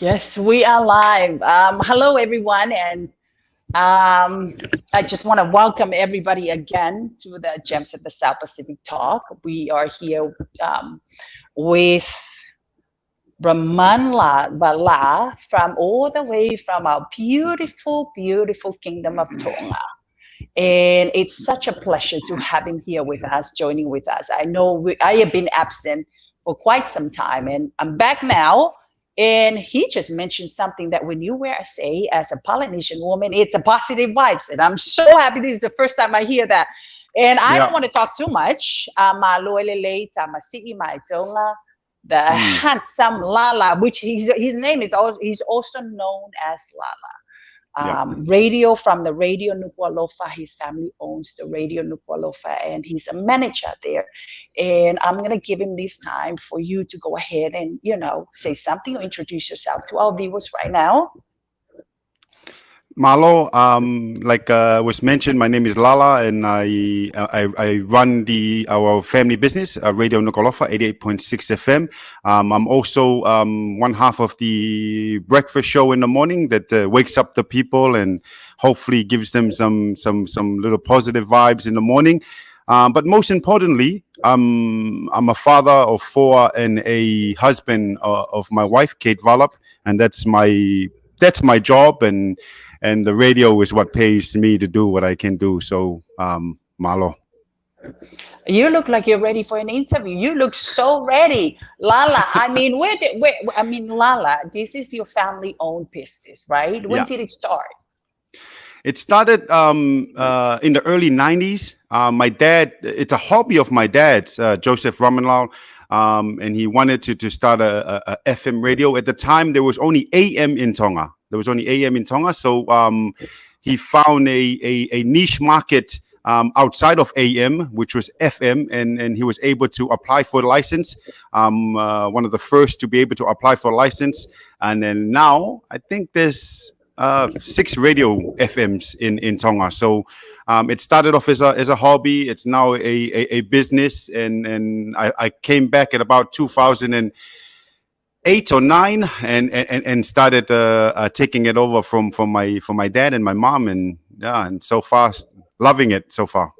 Yes, we are live. Hello, everyone, and I just want to welcome everybody again to the Gems of the South Pacific Talk. We are here with Ramanlal from all the way from our beautiful, beautiful kingdom of Tonga. And it's such a pleasure to have him here with us, joining with us. I know I have been absent for quite some time, and I'm back now. And he just mentioned something that when you wear a say as a Polynesian woman, it's a positive vibes. And I'm so happy this is the first time I hear that. And I don't Yeah. want to talk too much. Malo, lelei, tamasi'i mai Tonga, the Mm. handsome Lala, which his name is also, he's also known as Lala. Yeah. Radio from the Radio Nuku'alofa. His family owns the Radio Nuku'alofa, and he's a manager there. And I'm gonna give him this time for you to go ahead and say something or introduce yourself to our viewers right now. Malo, like was mentioned, my name is Lala, and I run our family business, Radio Nuku'alofa, 88.6 FM. I'm also one half of the breakfast show in the morning that wakes up the people and hopefully gives them some little positive vibes in the morning. But most importantly, I'm a father of four and a husband of my wife, Kate Vallabh, and that's my job, and the radio is what pays me to do what I can do. So, Malo. You look like you're ready for an interview. You look so ready, Lala. I mean, Lala, this is your family-owned business, right? When Yeah. did it start? It started in the early 90s. My dad, it's a hobby of my dad's, Joseph Ramanlal, and he wanted to start a FM radio. At the time, there was only AM in Tonga. So he found a niche market outside of AM, which was FM, and he was able to apply for a license. One of the first to be able to apply for a license. And then now, I think there's six radio FMs in Tonga. So it started off as a hobby. It's now a business, and I came back at about 2008 or nine, and started taking it over from my dad and my mom, and yeah, and so far loving it so far.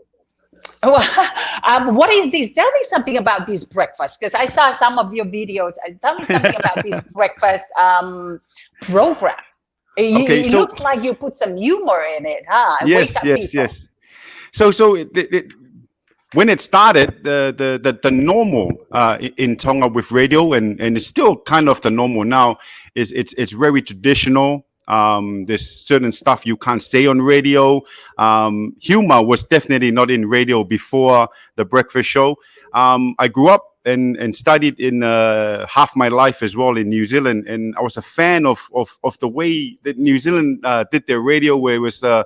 What is this? Tell me something about this breakfast, because I saw some of your videos. Tell me something about this breakfast program. Okay, It so looks like you put some humor in it, huh? Wake yes, up yes, people. yes. So when it started, the normal in Tonga with radio, and it's still kind of the normal now, is it's very traditional. There's certain stuff you can't say on radio. Humor was definitely not in radio before the breakfast show. I grew up and studied in half my life as well in New Zealand, and I was a fan of the way that New Zealand did their radio, where it was a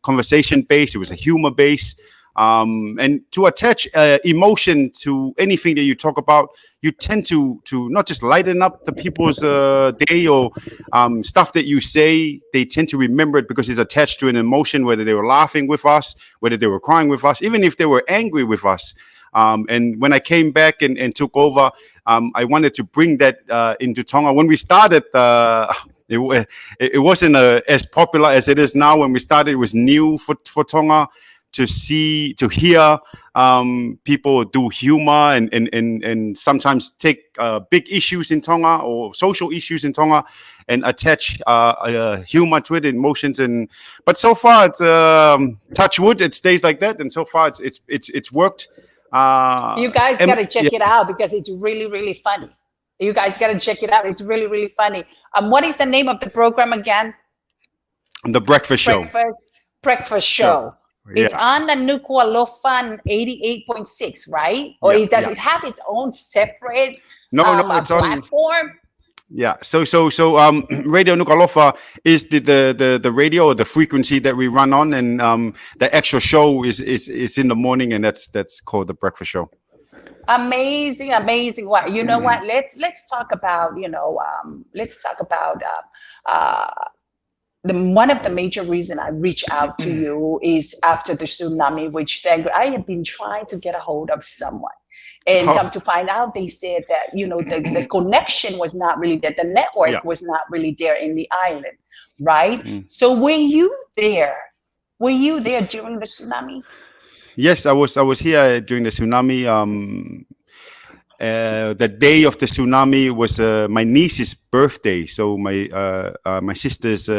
conversation base, it was a humor base. And to attach emotion to anything that you talk about, you tend to not just lighten up the people's day or stuff that you say. They tend to remember it because it's attached to an emotion, whether they were laughing with us, whether they were crying with us, even if they were angry with us. And when I came back and took over, I wanted to bring that into Tonga. When we started, it wasn't as popular as it is now. When we started, it was new for Tonga to hear people do humor and sometimes take big issues in Tonga or social issues in Tonga and attach humor to it, emotions. But so far, it's touch wood, it stays like that, and so far it's worked. You guys got And to yeah, check it out because it's really, really funny. You guys got to check it out. It's really, really funny. What is the name of the program again? the breakfast show. Breakfast Show. show. It's Yeah, on the Nuku'alofa 88.6, right? Or yeah, does yeah. it have its own separate No, it's on. platform? Yeah. So Radio Nuku'alofa is the radio or the frequency that we run on, and the actual show is in the morning, and that's called the breakfast show. Amazing, amazing. What you know? What let's talk about. Let's talk about the one of the major reason I reached out to you is after the tsunami, which then I have been trying to get a hold of someone. And How? come to find out, they said that, the connection was not really there. The Yeah. network was not really there in the island, right? Mm. So were you there? Were you there during the tsunami? Yes, I was here during the tsunami. The day of the tsunami was my niece's birthday. So my sister's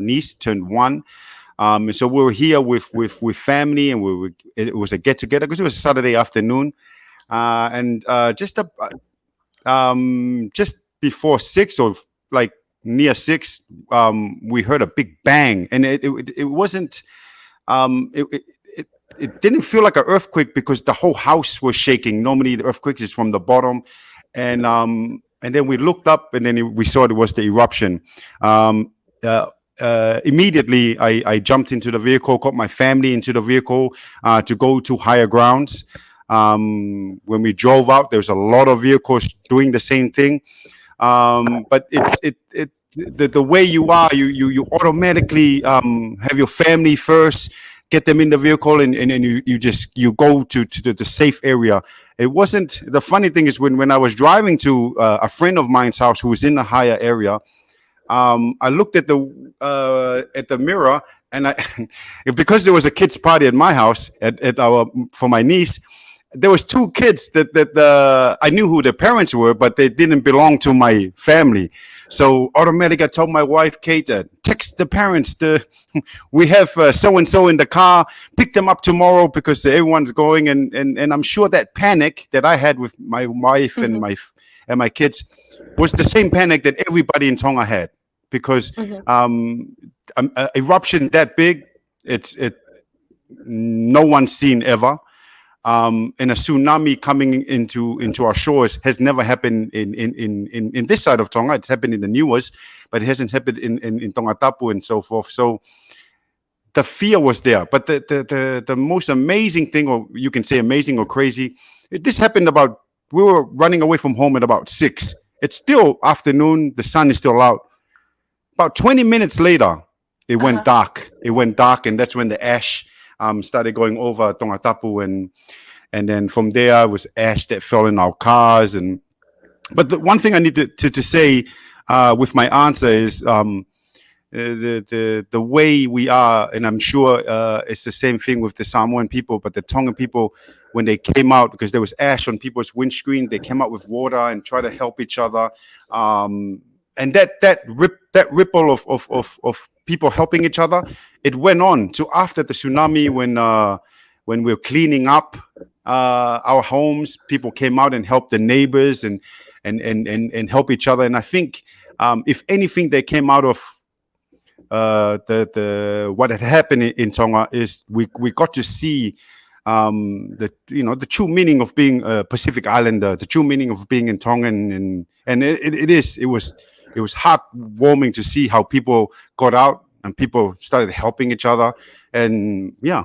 niece turned 1. So we were here with family, and it was a get together because it was a Saturday afternoon, and just before 6, or like near 6, we heard a big bang, and it wasn't. It, it didn't feel like an earthquake because the whole house was shaking. Normally, the earthquake is from the bottom, and then we looked up, and then we saw it was the eruption. Um, uh, Immediately, I jumped into the vehicle, got my family into the vehicle to go to higher grounds. When we drove out, there was a lot of vehicles doing the same thing. But the way you are, you automatically have your family first, get them in the vehicle, and you go to the safe area. It wasn't the funny thing is when I was driving to a friend of mine's house who was in the higher area. I looked at the mirror, and I because there was a kids party at my house at our for my niece. There was 2 kids that I knew who their parents were, but they didn't belong to my family. So automatically, I told my wife Kate, text the parents. We have so and so in the car. Pick them up tomorrow because everyone's going. And I'm sure that panic that I had with my wife and Mm-hmm. my kids was the same panic that everybody in Tonga had, because Mm-hmm. eruption that big, it no one's seen ever. And a tsunami coming into our shores has never happened in this side of Tonga. It's happened in the newest, but it hasn't happened in Tonga Tapu and so forth. So the fear was there. But the most amazing thing, or you can say amazing or crazy, this happened we were running away from home at about 6. It's still afternoon. The sun is still out. About 20 minutes later, it went Uh-huh. dark. It went dark, and that's when the ash started going over Tonga Tapu, and then from there it was ash that fell in our cars. But the one thing I need to say with my answer is the way we are, and I'm sure it's the same thing with the Samoan people, but the Tongan people, when they came out, because there was ash on people's windscreen, they came out with water and try to help each other. And that ripple of people helping each other, it went on to after the tsunami, when we were cleaning up our homes. People came out and helped the neighbors and help each other. And I think if anything that came out of the what had happened in Tonga is we got to see the true meaning of being a Pacific Islander, the true meaning of being in Tongan, and it was heartwarming to see how people got out and people started helping each other, and yeah.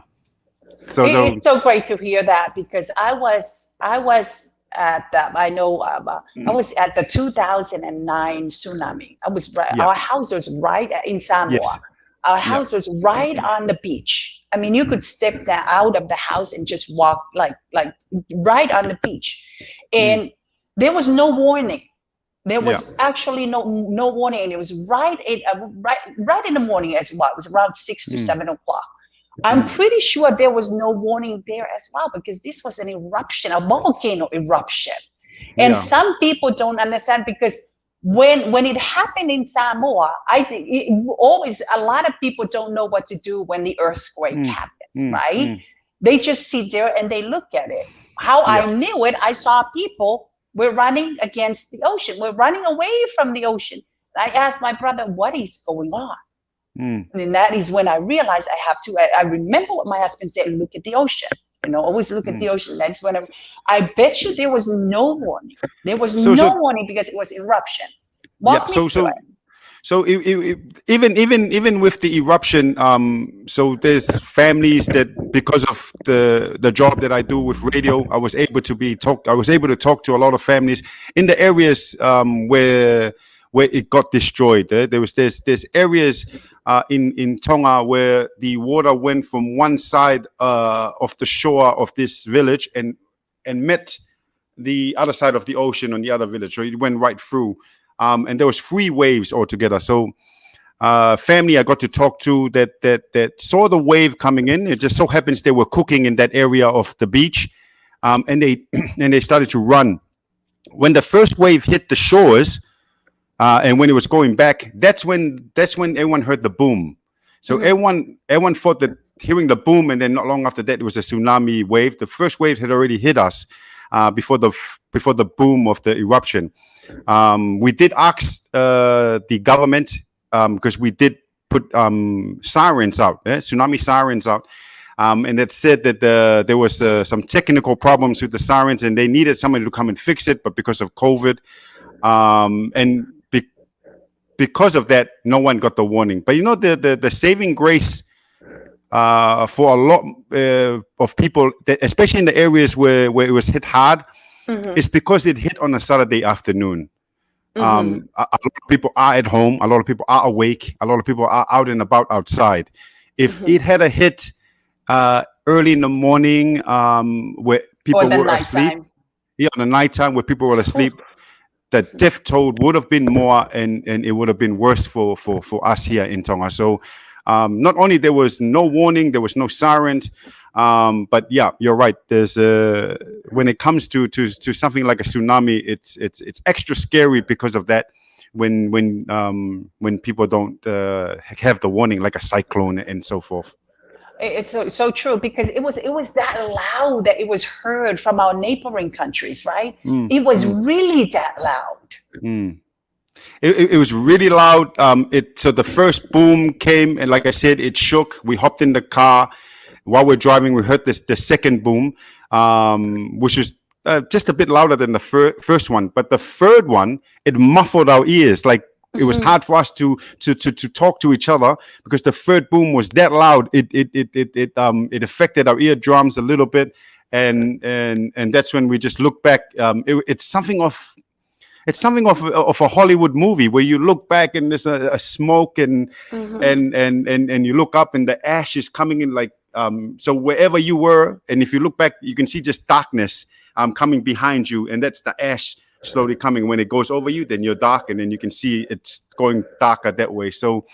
So It's so great to hear that, because I was at I know I was at the 2009 tsunami. yeah, Our house was right in Samoa. yes, Our yeah, house was right on the beach. I mean, you could step out of the house and just walk like right on the beach, mm, and there was no warning. There yeah, was actually no warning, and it was right in the morning as well. It was around 6 to 7 o'clock. I'm mm, pretty sure there was no warning there as well, because this was an eruption, a volcano eruption. And yeah, some people don't understand, because when it happened in Samoa, I think always a lot of people don't know what to do when the earthquake mm, happens, mm, right? mm, They just sit there and they look at it. How I yeah, knew it, I saw people were running against the ocean. We're running away from the ocean. And I asked my brother, what is going on? mm, And that is when I realized I have to. I remember what my husband said: look at the ocean. Always look at mm. the ocean. That's when I bet you there was no warning. There was So no warning because it was eruption. yeah, Walk me through it. so even with the eruption, so there's families that, because of the job that I do with radio, I was able to talk to a lot of families in the areas where it got destroyed. There's areas in Tonga where the water went from one side of the shore of this village and met the other side of the ocean on the other village. So it went right through. And there was 3 waves altogether. So family I got to talk to that saw the wave coming in. It just so happens they were cooking in that area of the beach, and they and they started to run. When the first wave hit the shores, and when it was going back, that's when everyone heard the boom. So Mm-hmm. everyone thought that hearing the boom, and then not long after that, it was a tsunami wave. The first wave had already hit us before the boom of the eruption. We did ask the government, because we did put sirens out, tsunami sirens out, and it said that there was some technical problems with the sirens, and they needed somebody to come and fix it, but because of COVID, and because of that, no one got the warning. But the saving grace for a lot of people, especially in the areas where it was hit hard, Mm-hmm. is because it hit on a Saturday afternoon. Mm-hmm. A lot of people are at home. A lot of people are awake. A lot of people are out and about outside. If Mm-hmm. it had a hit early in the morning, where Or people the were asleep, nighttime. yeah, on the nighttime where people were asleep, the death toll would have been more, and it would have been worse for us here in Tonga. So not only there was no warning, there was no sirens, but yeah, you're right. There's when it comes to something like a tsunami, it's extra scary because of that. When people don't have the warning, like a cyclone and so forth. It's so true, because it was that loud that it was heard from our neighboring countries, right? Mm, It was mm, really that loud. mm. It was really loud. So the first boom came, and like I said, it shook. We hopped in the car while we're driving. We heard the second boom, which is just a bit louder than the first one. But the third one, it muffled our ears. Like it was Mm-hmm. hard for us to talk to each other because the third boom was that loud. It affected our eardrums a little bit, and that's when we just look back. It's something of a Hollywood movie where you look back and there's a smoke, and Mm-hmm. and you look up and the ash is coming in, like so wherever you were, and if you look back you can see just darkness coming behind you, and that's the ash slowly coming. When it goes over you, then you're dark, and then you can see it's going darker that way. So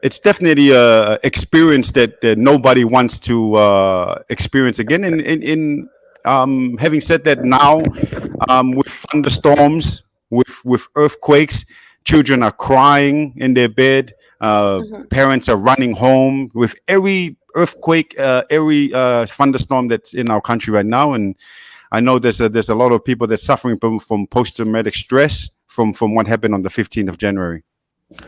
it's definitely a experience that nobody wants to experience again. And having said that, now with thunderstorms, with earthquakes, children are crying in their bed. Mm-hmm. Parents are running home with every earthquake, every thunderstorm that's in our country right now. And I know there's a lot of people that's suffering from post traumatic stress from what happened on the 15th of January.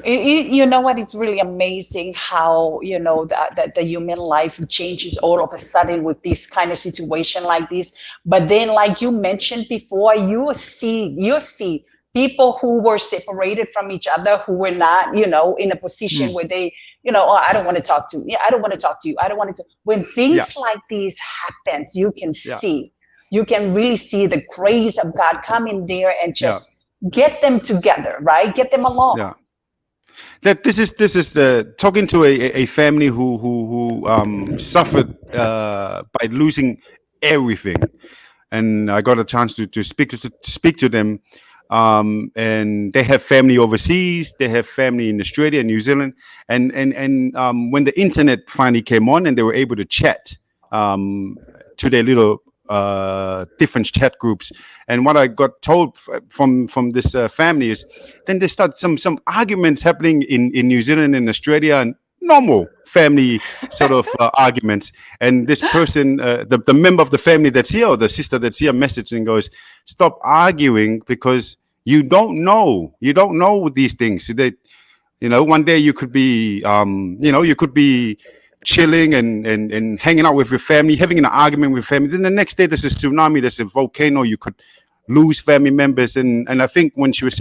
You know what? It's really amazing how that the human life changes all of a sudden with this kind of situation like this. But then, like you mentioned before, you see people who were separated from each other, who were not, in a position Mm. where they, oh, I don't want to talk to you. Yeah, I don't want to talk to you. I don't want to. When Yeah, things like this happens, yeah, you can really see the grace of God come in there and yeah, just get them together, right? Get them along. yeah. That this is the talking to a family who suffered by losing everything, and I got a chance to speak to them. And they have family overseas, they have family in Australia and New Zealand, and when the internet finally came on and they were able to chat um, to their little different chat groups. And what I got told from this family is, then there start some arguments happening in New Zealand and Australia, and normal family sort of arguments. And this person, the member of the family that's here, or the sister that's here, messaging goes, "Stop arguing because you don't know these things. One day you could be, you could be chilling and hanging out with your family, having an argument with family. Then the next day there's a tsunami, there's a volcano, you could lose family members. And I think when she was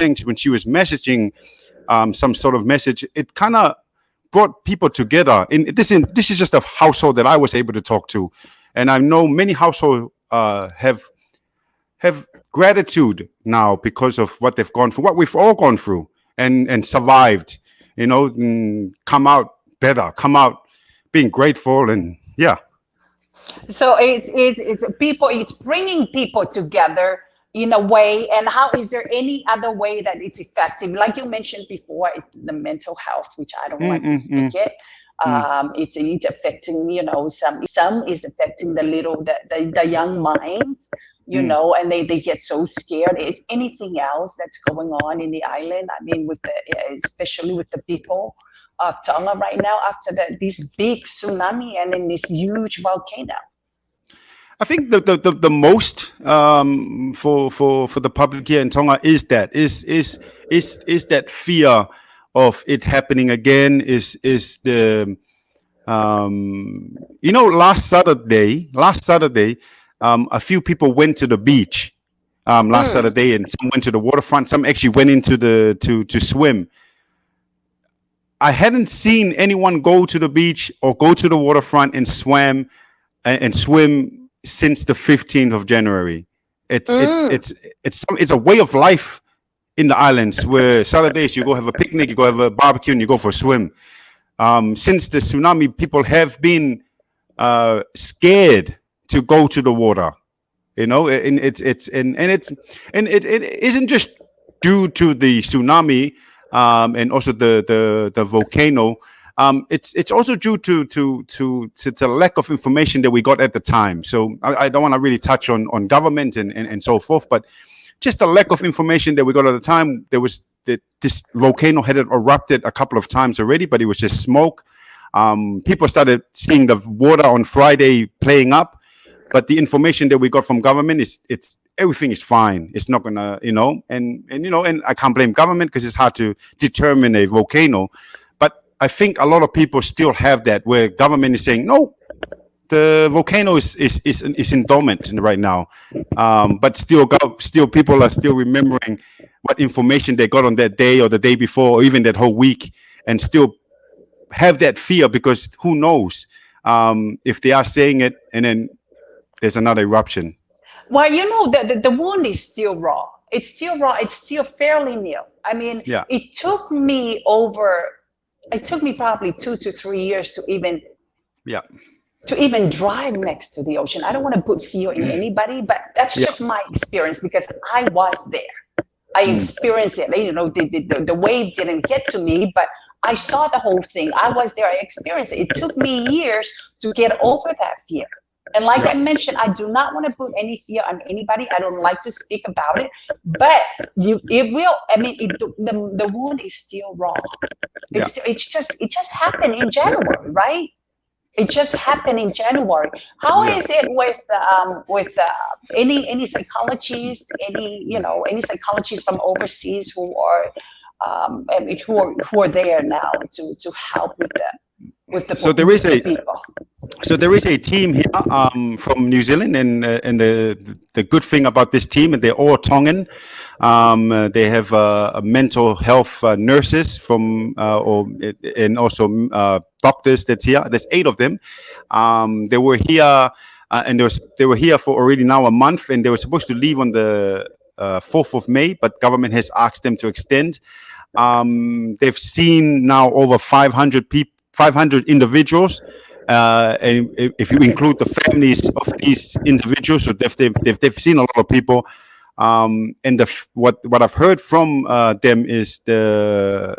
messaging some sort of message, it kind of brought people together. This is just a household that I was able to talk to, and I know many households have gratitude now because of what they've gone through, what we've all gone through, and survived. Come out better, come out being grateful, and yeah. So it's people, it's bringing people together in a way. And how is there any other way that it's effective? Like you mentioned before, the mental health, which I don't Mm, want to mm, speak mm, it. mm, It's affecting, some is affecting the young minds, mm. and they get so scared. Is anything else that's going on in the island? I mean, especially with the people of Tonga right now after this big tsunami and then this huge volcano. I think the most for the public here in Tonga is that fear of it happening again. Is the last Saturday, a few people went to the beach last Mm, Saturday, and some went to the waterfront. Some actually went into the to swim. I hadn't seen anyone go to the beach or go to the waterfront and swim since the 15th of January. It's it's mm. it's it's a way of life in the islands where Saturdays you go have a picnic, you go have a barbecue, and you go for a swim. Since the tsunami, people have been scared to go to the water. And it isn't just due to the tsunami and also the volcano. It's also due to the lack of information that we got at the time. So I don't want to really touch on government and so forth, but just the lack of information that we got at the time. There was that this volcano had erupted a couple of times already, but it was just smoke. People started seeing the water on Friday playing up, but the information that we got from government is it's everything is fine. It's not gonna, and I can't blame government because it's hard to determine a volcano. But I think a lot of people still have that where government is saying no, the volcano is in dormant right now, but still people are still remembering what information they got on that day or the day before or even that whole week, and still have that fear because who knows if they are saying it and then there's another eruption. Well, the wound is still raw. It's still raw. It's still fairly new. I mean, Yeah, it took me probably 2 to 3 years yeah, to even drive next to the ocean. I don't want to put fear in anybody, but that's yeah. just my experience because I was there. I Mm. experienced it. The wave didn't get to me, but I saw the whole thing. I was there. I experienced it. It took me years to get over that fear. And like I Yeah, mentioned, I do not want to put any fear on anybody. I don't like to speak about it, but it will. I mean, the wound is still raw. yeah, It just happened in January, right? It just happened in January. How yeah. is it with any psychologists, any psychologists from overseas who are there now to help So there is with the a people? team here from New Zealand, and the good thing about this team, and they're all Tongan. They have mental health nurses and also doctors that's here. There's 8 of them. They were here, and they were here for already now a month, and they were supposed to leave on the 4th of May, but government has asked them to extend. They've seen now over 500 people, 500 individuals, and if you include the families of these individuals, so they've seen a lot of people. And what I've heard from them is the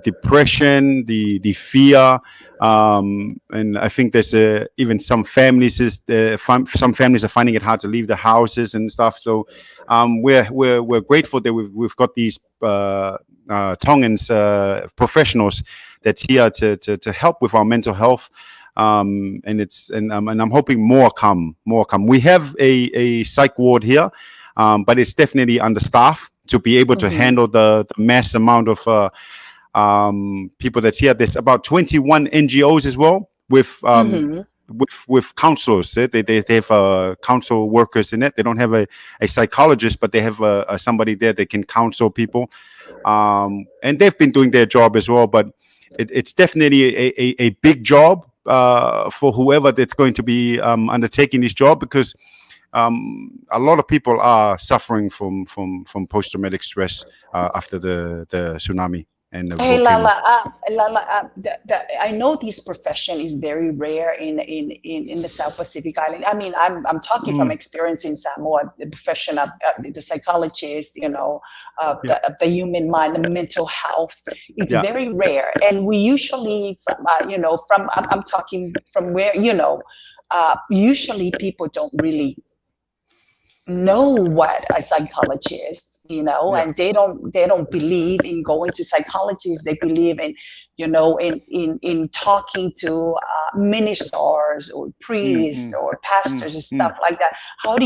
depression, the fear, and I think there's even some families some families are finding it hard to leave the houses and stuff. So we're grateful that we've got these Tongans professionals that's here to help with our mental health. And I'm hoping more come. We have a psych ward here, but it's definitely understaffed to be able to Mm-hmm. handle the mass amount of people that's here. There's about 21 NGOs as well Mm-hmm. with counselors. They have counsel workers in it. They don't have a psychologist, but they have somebody there that can counsel people. And they've been doing their job as well. But it's definitely a big job for whoever that's going to be undertaking this job, because a lot of people are suffering from post-traumatic stress after the tsunami. and the Hey volcano. Lala, I know this profession is very rare in the South Pacific Island. I mean, I'm talking from Mm, experience in Samoa. The profession of the psychologist, yeah, of the human mind, the mental health. It's yeah. very rare, and we usually from from I'm talking from where usually people don't really know what a psychologist, Yeah. and they don't believe in going to psychologists. They believe in, in talking to ministers or Mm, priests mm, or mm, pastors and stuff mm. like that. How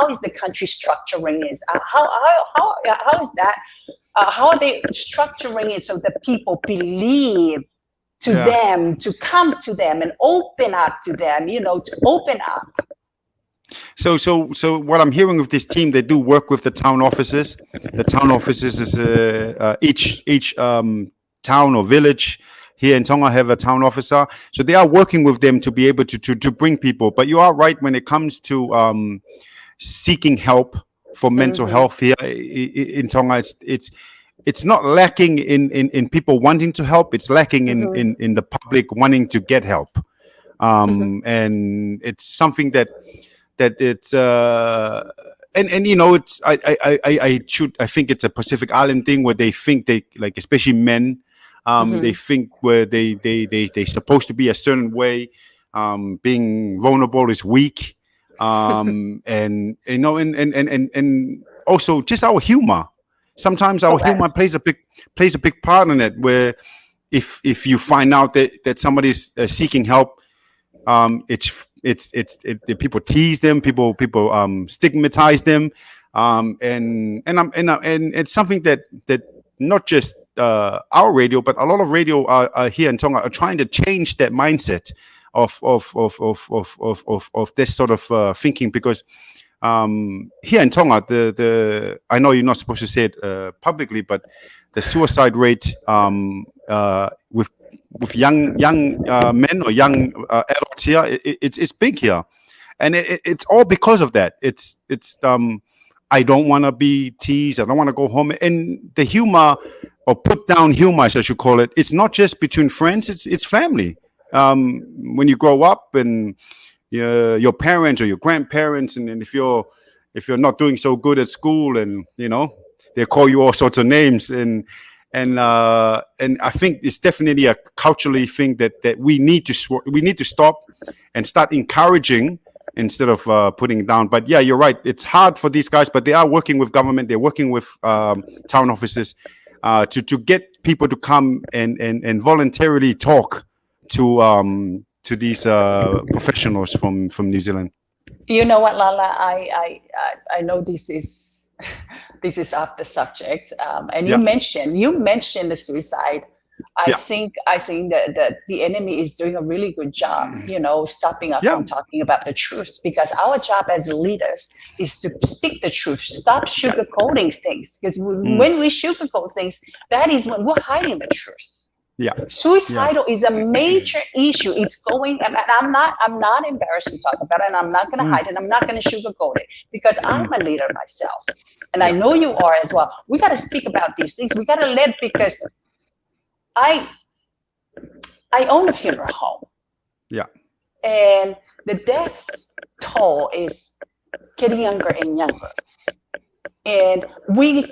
is the country structuring is how is that how are they structuring it so that people believe to Yeah. them, to come to them and open up to them, to open up. So what I'm hearing with this team, they do work with the town offices. The town offices is each town or village here in Tonga have a town officer. So they are working with them to be able to bring people. But you are right when it comes to seeking help for mental Mm-hmm, health here in Tonga. It's not lacking in people wanting to help. It's lacking mm-hmm, in the public wanting to get help. mm-hmm, And it's something that it's and it's I think it's a Pacific Island thing where they think they like, especially men, they mm-hmm. think where they supposed to be a certain way. Being vulnerable is weak. And and also just our humor. Sometimes our humor Correct. plays a big part in it, where if you find out that somebody's seeking help, the people tease them, people stigmatize them, and it's something that not just our radio, but a lot of radio here in Tonga are trying to change that mindset of this sort of thinking, because here in Tonga, the I know you're not supposed to say it publicly, but the suicide rate with young men or young adults here, it's big here, and it's all because of that. It's I don't want to be teased. I don't want to go home, and the humor, or put down humor, as I should call it. It's not just between friends. It's family. When you grow up and your parents or your grandparents, and if you're not doing so good at school, and they call you all sorts of names, and I think it's definitely a culturally thing that we need to stop and start encouraging instead of putting down. But yeah, you're right. It's hard for these guys, but they are working with government. They're working with town offices to get people to come and voluntarily talk to these professionals from New Zealand. You know what, Lala? I know this is this is off the subject, and you Yeah, mentioned the suicide. I yeah, think I think that the enemy is doing a really good job, stopping us yeah, from talking about the truth. Because our job as leaders is to speak the truth, stop yeah. sugarcoating things. Because Mm, when we sugarcoat things, that is when we're hiding the truth. yeah, yeah. Suicidal is a major issue. It's going, and I'm not embarrassed to talk about it, and I'm not going to Mm, hide it. I'm not going to sugarcoat it because I'm mm, a leader myself, and I yeah, know you are as well. We got to speak about these things. We got to let, because I I own a funeral home, yeah, and the death toll is getting younger and younger, and we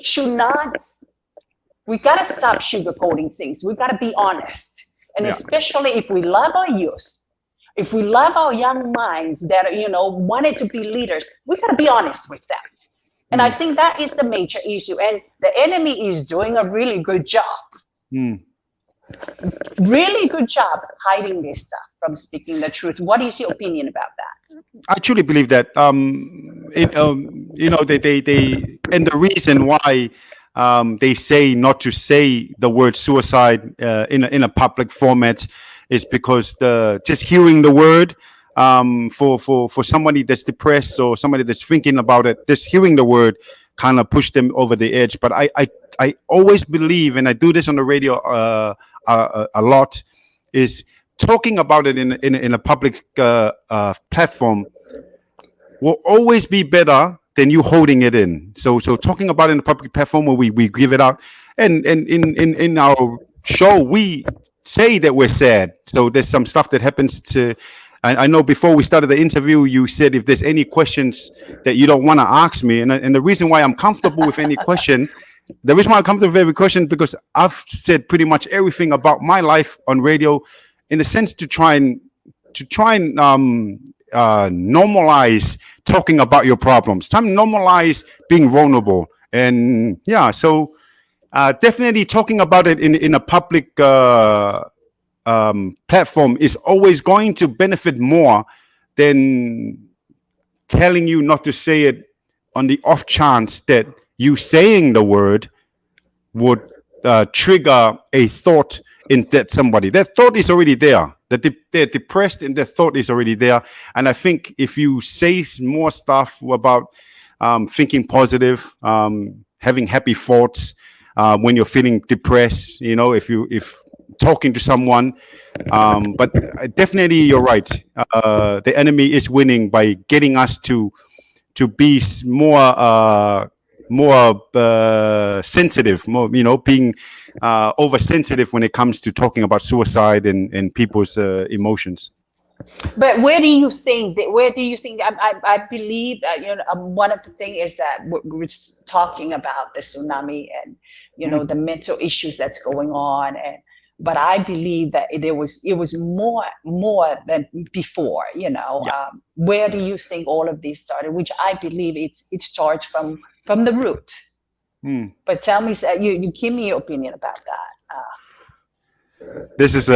got to stop sugarcoating things. We got to be honest, and yeah. especially if we love our youth, if we love our young minds that wanted to be leaders, we got to be honest with them. And I Mm, think that is the major issue, and the enemy is doing a really good job, mm. really good job hiding this stuff from speaking the truth. What is your opinion about that? I truly believe that. They and the reason why they say not to say the word suicide in a public format is because the just hearing the word, for somebody that's depressed or somebody that's thinking about it, just hearing the word kind of push them over the edge. But I always believe, and I do this on the radio a lot, is talking about it in a public platform will always be better than you holding it in. So talking about it in a public platform where we give it out, and in our show we say that we're sad. So there's some stuff that happens to. I know before we started the interview, you said if there's any questions that you don't want to ask me, and the reason why I'm comfortable with any question, the reason why I'm comfortable with every question, because I've said pretty much everything about my life on radio, in a sense to try and normalize talking about your problems, time normalize being vulnerable, and yeah, so definitely talking about it in a public platform is always going to benefit more than telling you not to say it on the off chance that you saying the word would trigger a thought in that somebody. That thought is already there. That they're depressed and that thought is already there. And I think if you say more stuff about thinking positive, having happy thoughts when you're feeling depressed, if talking to someone, but definitely you're right. The enemy is winning by getting us to be more sensitive, more being oversensitive when it comes to talking about suicide and people's emotions. But where do you think I believe one of the things is that we're just talking about the tsunami and Mm. the mental issues that's going on, but I believe that it was more than before. Yeah. Where do you think all of this started? Which I believe it starts from the root. Mm. But tell me, you give me your opinion about that. This is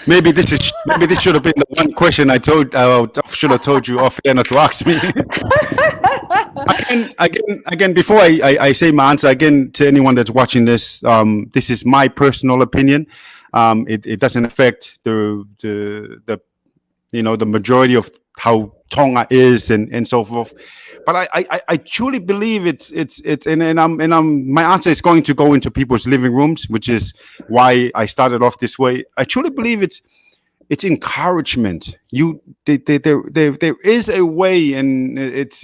maybe this should have been the one question I should have told you off air not to ask me. Again, before I say my answer again to anyone that's watching this, this is my personal opinion. It doesn't affect the majority of how Tonga is and so forth. But I truly believe it's and my answer is going to go into people's living rooms, which is why I started off this way. I truly believe it's encouragement. There is a way, and it's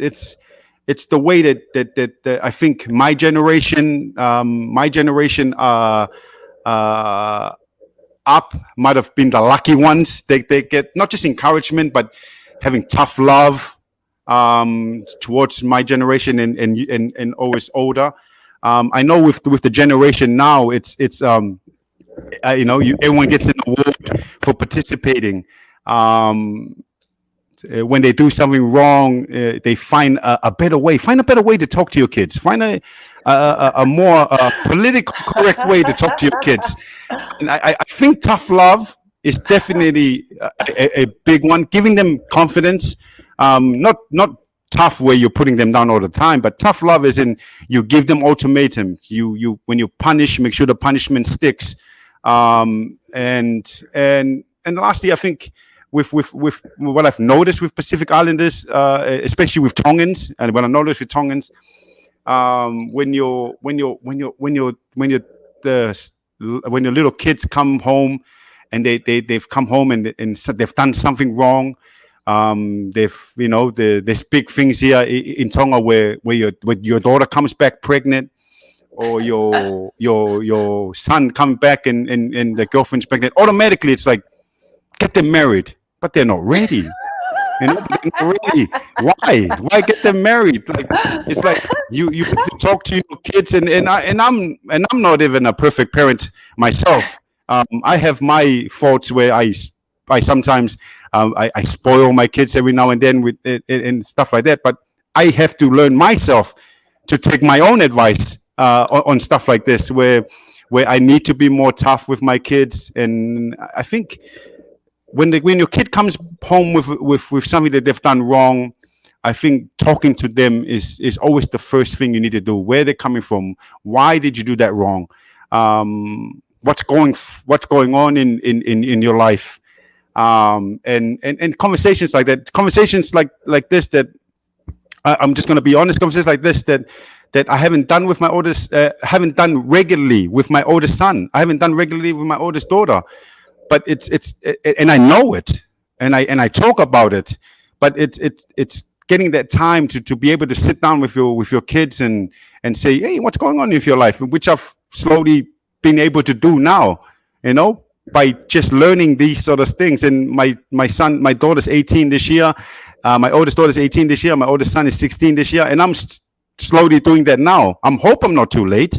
the way that I think my generation up might have been the lucky ones. They get not just encouragement, but having tough love towards my generation and always older. I know with the generation now, it's everyone gets an award for participating. When they do something wrong, they find a better way. Find a better way to talk to your kids. Find a more politically correct way to talk to your kids. And I think tough love is definitely a big one. Giving them confidence, not tough where you're putting them down all the time, but tough love is in you give them ultimatums. You when you punish, make sure the punishment sticks. And lastly, I think with what I've noticed with Pacific Islanders, especially with Tongans, and what I noticed with Tongans, when your little kids come home and they've come home and so they've done something wrong. There's big things here in Tonga where your daughter comes back pregnant, or your son comes back and the girlfriend's pregnant. Automatically, it's like get them married, but they're not ready. But they're not ready. Why get them married? Like it's like you talk to your kids, and I'm not even a perfect parent myself. I have my faults where I sometimes I spoil my kids every now and then with and stuff like that. But I have to learn myself to take my own advice on stuff like this, where I need to be more tough with my kids. And I think when your kid comes home with something that they've done wrong, I think talking to them is always the first thing you need to do. Where they're coming from, why did you do that wrong? What's going on in your life? And conversations like that, conversations like this, that I'm just going to be honest, conversations like this that I haven't done with my oldest, haven't done regularly with my oldest son. I haven't done regularly with my oldest daughter, but it's and I know it, and I talk about it, but it's getting that time to be able to sit down with your kids and say, hey, what's going on with your life, which I've slowly been able to do now, by just learning these sort of things. And my daughter's 18 this year. My oldest daughter's 18 this year. My oldest son is 16 this year. And I'm slowly doing that now. Hope I'm not too late,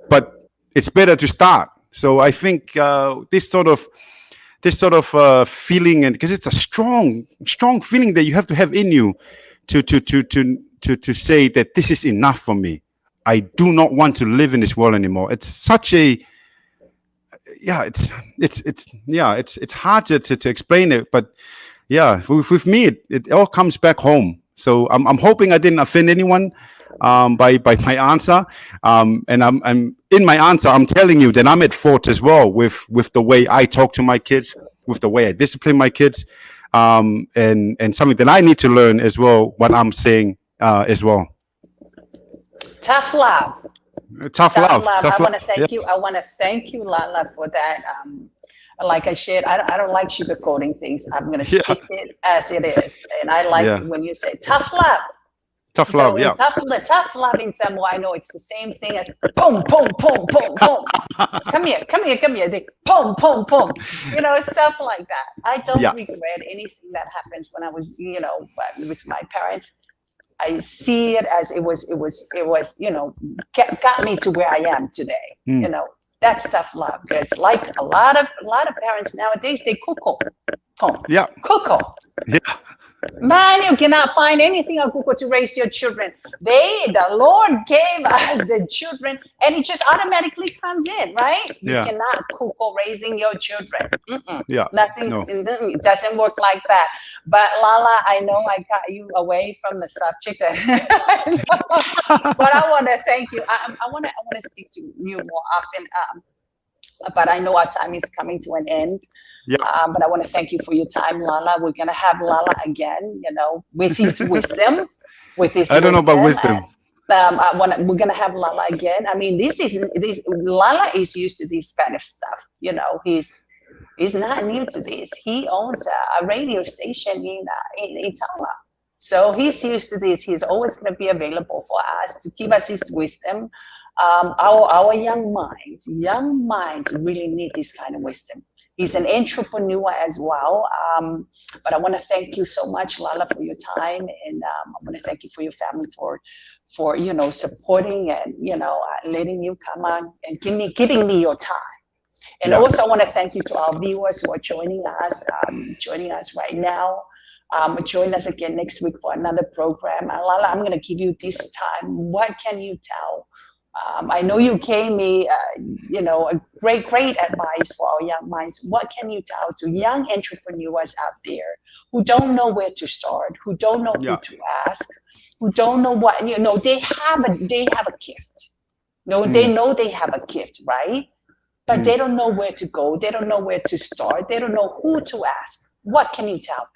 but it's better to start. So I think this sort of feeling, and because it's a strong feeling that you have to have in you to say that this is enough for me. I do not want to live in this world anymore. It's such a it's hard to explain it, but with me it all comes back home. So I'm hoping I didn't offend anyone by my answer. And I'm in my answer, I'm telling you that I'm at fault as well with the way I talk to my kids, with the way I discipline my kids, and something that I need to learn as well. What I'm saying as well. Tough love. Tough love. I want to thank you. I want to thank you, Lala, for that. Like I shared, I don't like sugarcoating things. I'm going to speak it as it is. And I like when you say tough love. Tough love, yeah. Tough love in Samoa, I know it's the same thing as boom, boom, boom, boom, boom. Come here. They boom, boom, boom. Stuff like that. I don't regret anything that happens when I was, with my parents. I see it as it was, got me to where I am today. That's tough love. Because like a lot of parents nowadays, they cuckoo. Cuckoo. Yeah. Man, you cannot find anything on Google to raise your children. The Lord gave us the children, and it just automatically comes in, right? You cannot Google raising your children. Nothing. No. It doesn't work like that. But Lala, I know I got you away from the subject, but I want to thank you. I want to speak to you more often. But I know our time is coming to an end. Yeah. But I want to thank you for your time, Lala. We're gonna have Lala again, with his wisdom, I don't know about wisdom. We're gonna have Lala again. I mean, this Lala is used to this kind of stuff. He's not new to this. He owns a radio station in Tonga. So he's used to this. He's always going to be available for us to give us his wisdom. Our young minds really need this kind of wisdom. He's an entrepreneur as well. But I want to thank you so much, Lala, for your time, and I want to thank you for your family for supporting and letting you come on and giving me your time. And also, I want to thank you to our viewers who are joining us right now. Join us again next week for another program. Lala, I'm going to give you this time. What can you tell? I know you gave me, a great advice for our young minds. What can you tell to young entrepreneurs out there who don't know where to start, who don't know who to ask, who don't know what, they have a gift. They know they have a gift, right? But they don't know where to go. They don't know where to start. They don't know who to ask. What can you tell them?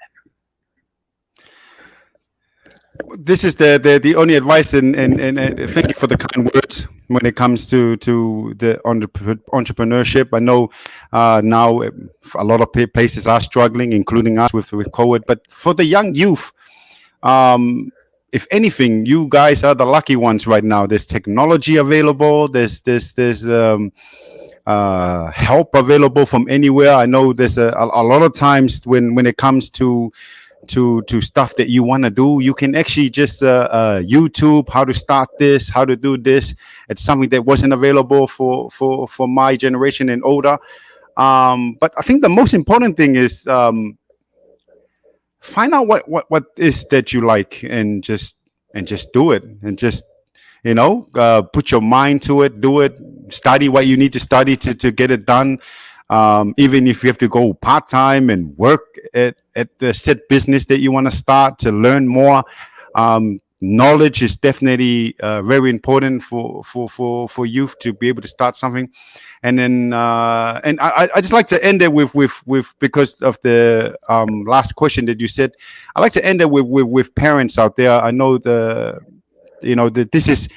This is the only advice, and thank you for the kind words when it comes to the entrepreneurship. I know now a lot of places are struggling, including us with COVID. But for the young youth, if anything, you guys are the lucky ones right now. There's technology available. There's help available from anywhere. I know there's a lot of times when it comes to stuff that you want to do, you can actually just YouTube how to start this, how to do this. It's something that wasn't available for my generation and older. But I think the most important thing is find out what is that you like, and just do it, and just put your mind to it, do it, study what you need to study to get it done. Even if you have to go part-time and work at the set business that you want to start to learn more, knowledge is definitely very important for youth to be able to start something. And then and I just like to end it with because of the last question that you said, I like to end it with parents out there. I know this is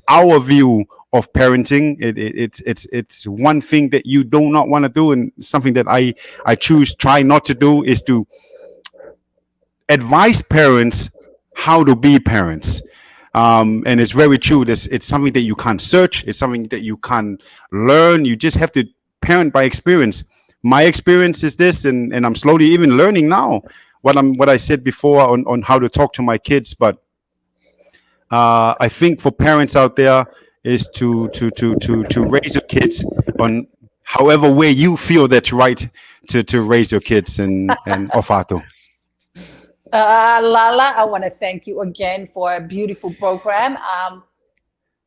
our view of parenting. It's one thing that you do not want to do, and something that I try not to do, is to advise parents how to be parents. And it's very true. It's something that you can't search. It's something that you can't learn. You just have to parent by experience. My experience is this, and I'm slowly even learning now what I said before on how to talk to my kids. But I think for parents out there is to raise your kids on however way you feel that's right to raise your kids and Ofato. Lala, I want to thank you again for a beautiful program.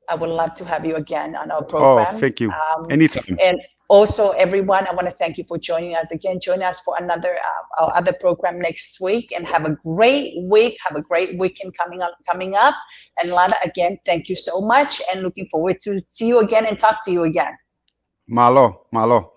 I would love to have you again on our Oh, program. thank you. Anytime. And also, everyone, I want to thank you for joining us again. Join us for another our other program next week, and have a great week. Have a great weekend coming up. And Lana, again, thank you so much, and looking forward to see you again and talk to you again. Malo, malo.